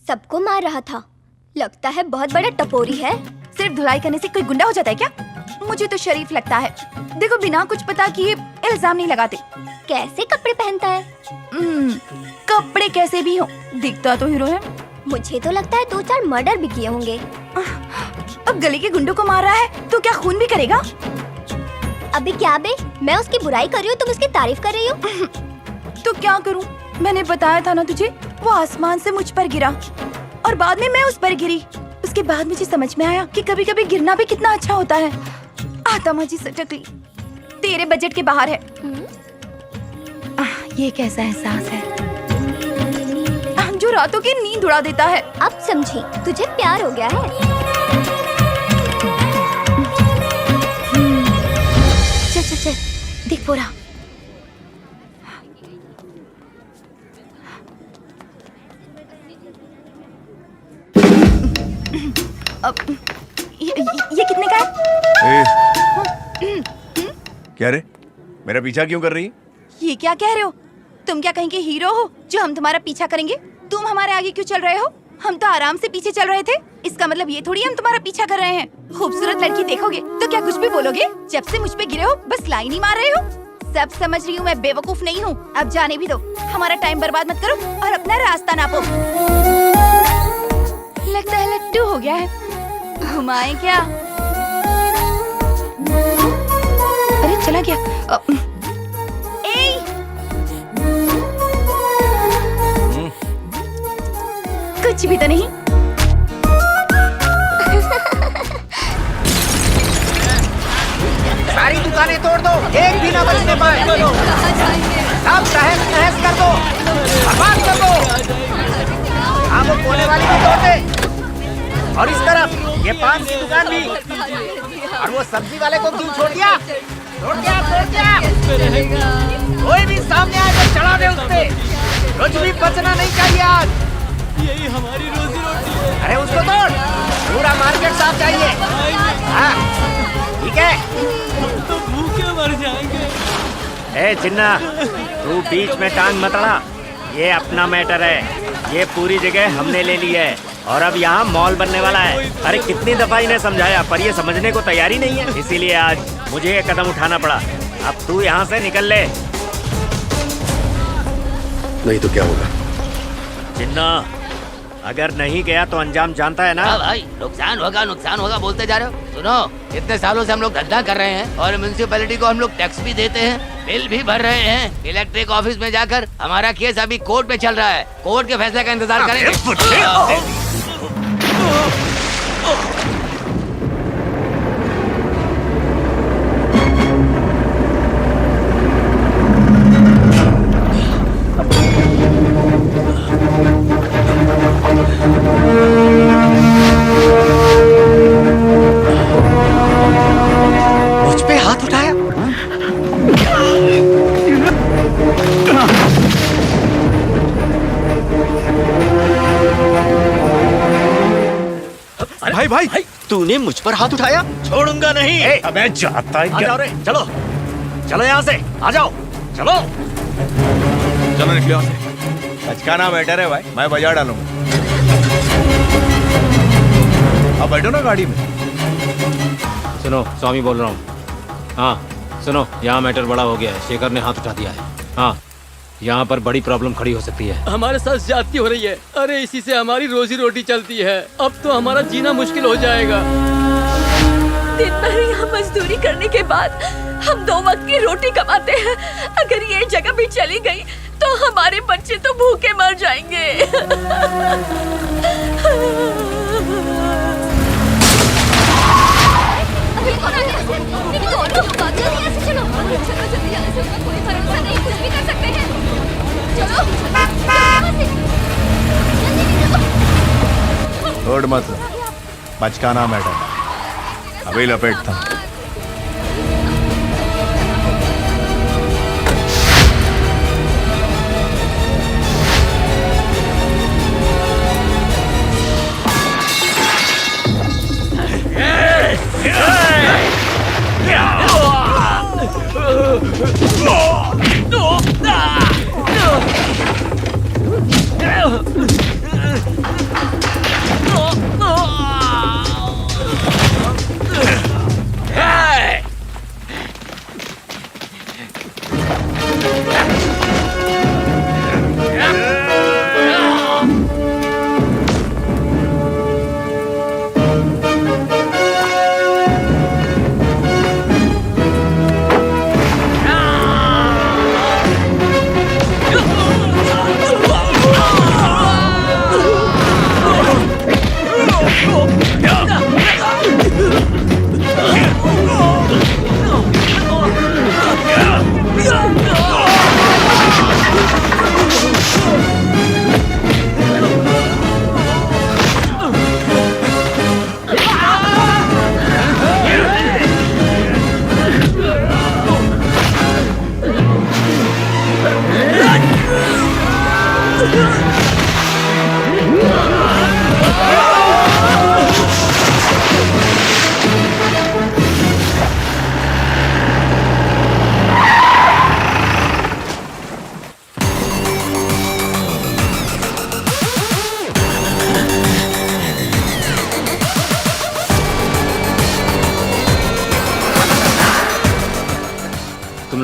सबको मार रहा था। लगता है बहुत बड़ा टपोरी है। सिर्फ धुलाई करने से कोई गुंडा हो जाता है क्या? मुझे तो शरीफ लगता है। देखो, बिना कुछ पता किए इल्जाम नहीं लगाते। कैसे कपड़े पहनता है? कपड़े कैसे भी हो, दिखता तो हीरो है। मुझे तो लगता है 2-4 मर्डर भी किए होंगे। अब गली के गुंडों को मार रहा है तो क्या खून भी करेगा? अबे क्या बे, मैं उसकी बुराई कर रही हूँ, तुम उसकी तारीफ कर रही हो। तो क्या करूँ? मैंने बताया था ना तुझे, वो आसमान से मुझ पर गिरा और बाद में मैं उस पर गिरी। उसके बाद मुझे समझ में आया कि कभी कभी गिरना भी कितना अच्छा होता है। आत्मा जी सटक ली, तेरे बजट के बाहर है। ये कैसा एहसास है जो रातों की नींद उड़ा देता है। अब समझी, तुझे प्यार हो गया है। चल चल चल, देख पूरा। अब ये कितने का है? क्या रे, मेरा पीछा क्यों कर रही? ये क्या कह रहे हो? तुम क्या कहीं के हीरो हो जो हम तुम्हारा पीछा करेंगे? तुम हमारे आगे क्यों चल रहे हो? हम तो आराम से पीछे चल रहे थे। इसका मतलब ये थोड़ी हम तुम्हारा पीछा कर रहे हैं। खूबसूरत लड़की देखोगे तो क्या कुछ भी बोलोगे? जब से मुझ पे गिरे हो बस लाइन ही मार रहे हो। सब समझ रही हूँ, मैं बेवकूफ नहीं हूँ। अब जाने भी दो, हमारा टाइम बर्बाद मत करो और अपना रास्ता नापो। लगता है लट्टू हो गया है। घुमाए क्या? अरे चला गया। कुछ भी तो नहीं। सारी दुकानें तोड़ दो, एक भी ना बचने पाए। सब तहस नहस कर दो, बर्बाद कर दो। हाँ, वो कोने वाली भी तोड़ दे। और इस तरफ ये पान की दुकान भी। और वो सब्जी वाले को क्यों छोड़ दिया? तोड़ दिया, तोड़ दिया। कोई भी सामने आए तो चढ़ा दे उस पे। कुछ भी बचना नहीं चाहिए आज। यही हमारी रोजी रोटी है। अरे उसको तोड़, पूरा मार्केट साफ चाहिए। हाँ, ठीक है। तो भूखे मर जाएंगे। ए चिन्ना, तू बीच में टांग मत अड़ा। ये अपना मैटर है। ये पूरी जगह हमने ले ली है और अब यहाँ मॉल बनने वाला है। अरे कितनी दफा इन्हें समझाया पर ये समझने को तैयारी नहीं है। इसीलिए आज मुझे ये कदम उठाना पड़ा। अब तू यहाँ से निकल ले। नहीं तो क्या होगा? चिन्ना, अगर नहीं गया तो अंजाम जानता है ना? हाँ भाई, नुकसान होगा बोलते जा रहे हो। सुनो, इतने सालों से हम लोग धंधा कर रहे हैं और म्युनिसिपैलिटी को हम लोग टैक्स भी देते हैं, बिल भी भर रहे हैं। इलेक्ट्रिक ऑफिस में जाकर हमारा केस अभी कोर्ट में चल रहा है। कोर्ट के फैसले का इंतजार करेंगे। मुझ पे हाथ उठाया। भाई भाई, तूने मुझ पर हाथ उठाया? छोड़ूंगा नहीं। अबे जाता है क्या? चलो चलो यहाँ से आ जाओ। चलो चलो निकलो यहाँ से। बचकाना बेटर है भाई, मैं बजा डालूंगा। अब बैठो ना गाड़ी में। सुनो, स्वामी बोल रहा हूँ। हाँ सुनो, यहाँ मैटर बड़ा हो गया है। शेखर ने हाथ उठा दिया है। हाँ, यहाँ पर बड़ी प्रॉब्लम खड़ी हो सकती है। हमारे साथ ज्यादती हो रही है। अरे इसी से हमारी रोजी रोटी चलती है। अब तो हमारा जीना मुश्किल हो जाएगा। दिन भर यहाँ मजदूरी करने के बाद हम 2 वक्त की रोटी कमाते हैं। अगर ये जगह भी चली गई तो हमारे बच्चे तो भूखे मर जाएंगे। कोई भरोसा नहीं, कुछ भी कर सकते हैं। चलो, छोड़ मत, बचकाना मैटर अभी लपेटता।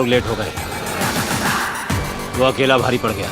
लोग लेट हो गए। वो अकेला भारी पड़ गया।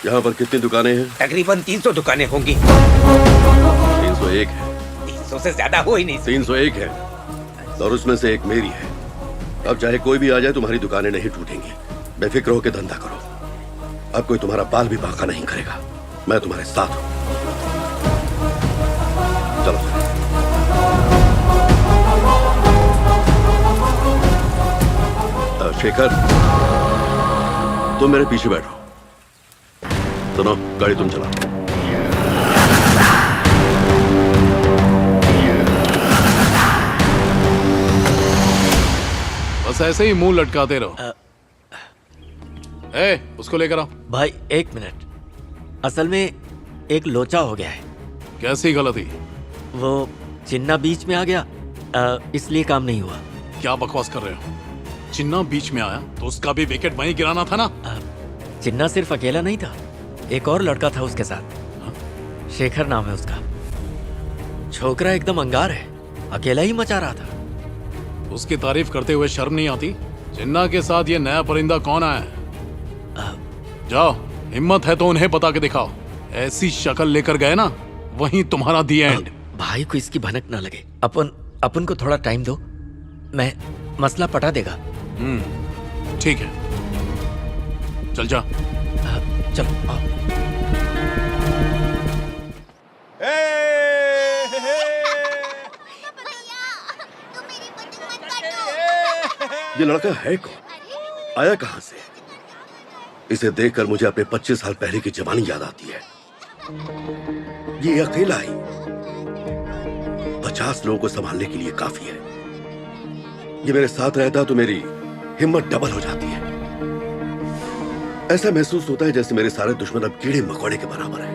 यहाँ पर कितनी दुकानें हैं? तकरीबन 300 दुकानें होंगी। 301 है। 300 से ज्यादा हो ही नहीं। 301 है और उसमें से एक मेरी है। अब चाहे कोई भी आ जाए तुम्हारी दुकानें नहीं टूटेंगी। बेफिक्र होकर धंधा करो। अब कोई तुम्हारा बाल भी बांका नहीं करेगा। मैं तुम्हारे साथ हूँ। चलो शेखर, तुम मेरे पीछे बैठो। सुनो, गाड़ी तुम चलाओ। बस ऐसे ही मुंह लटकाते रहो। उसको लेकर आओ। भाई 1 मिनट, असल में एक लोचा हो गया है। कैसी गलती? वो चिन्ना बीच में आ गया, इसलिए काम नहीं हुआ। क्या बकवास कर रहे हो? चिन्ना बीच में आया तो उसका भी विकेट वहीं गिराना था ना। चिन्ना सिर्फ अकेला नहीं था, एक और लड़का था उसके साथ। शेखर नाम है उसका। छोकरा एकदम अंगार है, अकेला ही मचा रहा था। उसकी तारीफ करते हुए शर्म नहीं आती? चिन्ना के साथ ये नया परिंदा कौन आया है? जाओ, हिम्मत है तो उन्हें बता के दिखाओ। ऐसी शक्ल लेकर गए ना, वहीं तुम्हारा दी एंड। भाई को इसकी भनक ना लगे। अपन को थोड़ा टाइम दो, मैं मसला पटा देगा। ठीक है, चल जा। चलो आओ। ये लड़का है कौन? आया कहां से? इसे देखकर मुझे अपने 25 साल पहले की जवानी याद आती है। ये अकेला ही 50 लोगों को संभालने के लिए काफी है। ये मेरे साथ रहता तो मेरी हिम्मत डबल हो जाती है। ऐसा महसूस होता है जैसे मेरे सारे दुश्मन अब कीड़े मकोड़े के बराबर हैं।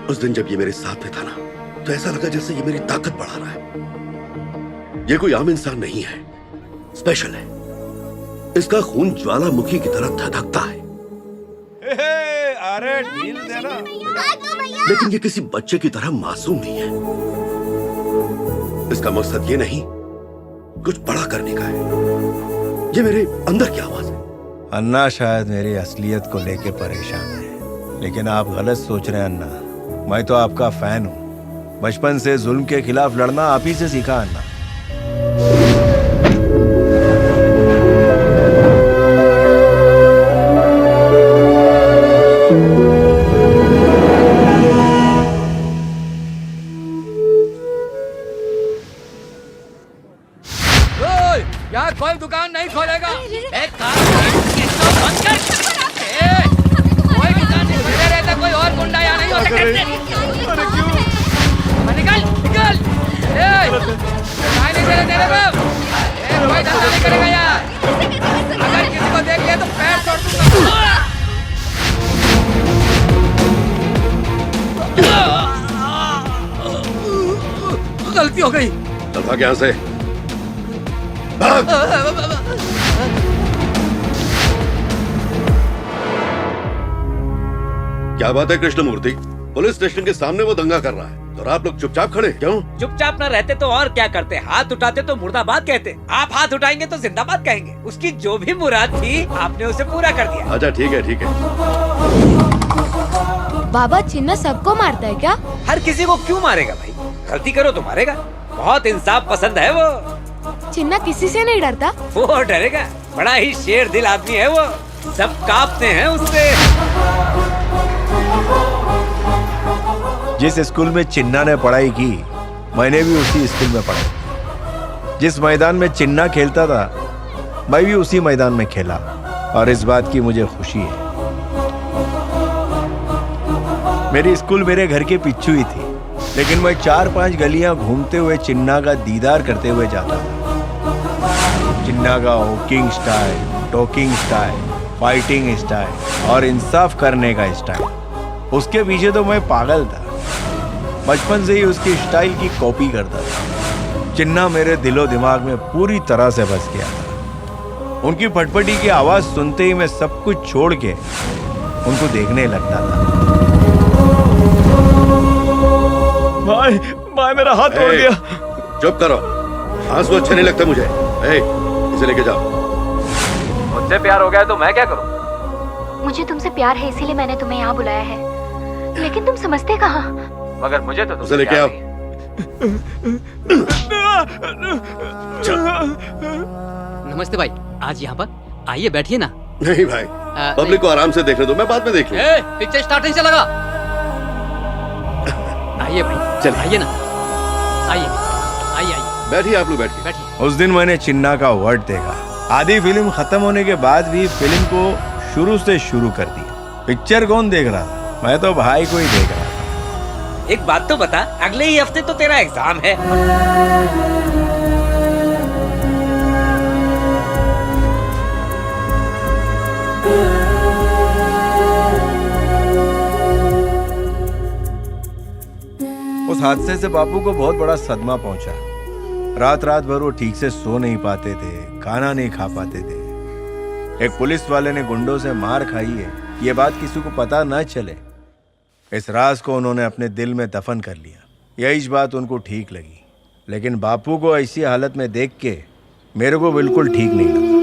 उस दिन जब ये मेरे साथ में था ना, तो ऐसा लगा जैसे ये मेरी ताकत बढ़ा रहा है। ये कोई आम इंसान नहीं है, स्पेशल है। इसका खून ज्वालामुखी की तरह धधकता है। अरे ढील देना। लेकिन ये किसी बच्चे की तरह मासूम नहीं है। इसका मकसद ये नहीं, कुछ बड़ा करने का है। ये मेरे अंदर की आवाज है। अन्ना शायद मेरी असलियत को लेके परेशान है, लेकिन आप गलत सोच रहे हैं अन्ना। मैं तो आपका फैन हूँ। बचपन से जुल्म के खिलाफ लड़ना आप ही से सीखा अन्ना। यहाँ कोई दुकान नहीं खोलेगा। एक काम इसको बंद कर। कोई दुकान नहीं खुले रहता, कोई और गुंडा यहाँ नहीं हो सकता। निकल निकल। नहीं दे रहे कोई धंधा नहीं करेगा यार। अगर किसी को देख लिया तो पैर तोड़ दूंगा। गलती हो गई। चल भाग यहाँ से। क्या बात है कृष्णमूर्ति? पुलिस स्टेशन के सामने वो दंगा कर रहा है और आप लोग चुपचाप खड़े क्यों? चुपचाप न रहते तो और क्या करते? हाथ उठाते तो मुर्दाबाद कहते। आप हाथ उठाएंगे तो जिंदाबाद कहेंगे। उसकी जो भी मुराद थी आपने उसे पूरा कर दिया। अच्छा ठीक है ठीक है। बाबा चिन्ना सबको मारता है क्या? हर किसी को क्यों मारेगा भाई? गलती करो तो मारेगा। बहुत इंसाफ पसंद है वो। चिन्ना किसी से नहीं डरता। वो डरेगा? बड़ा ही शेर दिल आदमी है वो। सब कांपते हैं उससे। जिस स्कूल में चिन्ना ने पढ़ाई की, मैंने भी उसी स्कूल में पढ़ाई। जिस मैदान में चिन्ना खेलता था, मैं भी उसी मैदान में खेला और इस बात की मुझे खुशी है। मेरी स्कूल मेरे घर के पीछे ही थी, लेकिन मैं 4-5 गलियां घूमते हुए चिन्ना का दीदार करते हुए जाता था। चिन्ना का walking style, talking style, fighting style और इंसाफ करने का स्टाइल, उसके पीछे तो मैं पागल था। बचपन से ही उसकी स्टाइल की कॉपी करता था। चिन्ना मेरे दिलो दिमाग में पूरी तरह से बस गया था। उनकी फटफटी की आवाज सुनते ही मैं सब कुछ छोड़ के उनको देखने लगता था। भाई भाई मेरा हाथ तोड़ दिया। चुप करो, आंसू अच्छे नहीं लगते मुझे। इसे लेके जाओ। मुझसे प्यार हो गया तो मैं क्या करूं? मुझे तुमसे प्यार है इसीलिए मैंने तुम्हें यहाँ बुलाया है, लेकिन तुम समझते कहाँ? मगर मुझे तो उसे लेके आओ। नमस्ते भाई, आज यहाँ पर आइए बैठिए ना। नहीं भाई, पब्लिक को आराम से देखने दो, मैं बाद में देख लूंगा। पिक्चर स्टार्ट नहीं चलेगा। आइए भाई, चल आइए ना, आइए आइए आइए। बैठिए आप लोग, बैठिए बैठिए। उस दिन मैंने चिन्ना का वर्ड देखा। आधी फिल्म खत्म होने के बाद भी फिल्म को शुरू से शुरू कर दिया। पिक्चर कौन देख रहा था? मैं तो भाई को ही देख रहा था। एक बात तो बता, अगले ही हफ्ते तो तेरा एग्जाम है। उस हादसे से बापू को बहुत बड़ा सदमा पहुंचा। रात रात भर वो ठीक से सो नहीं पाते थे, खाना नहीं खा पाते थे। एक पुलिस वाले ने गुंडों से मार खाई है, ये बात किसी को पता न चले, इस राज को उन्होंने अपने दिल में दफन कर लिया। यही बात उनको ठीक लगी, लेकिन बापू को ऐसी हालत में देख के मेरे को बिल्कुल ठीक नहीं लगा।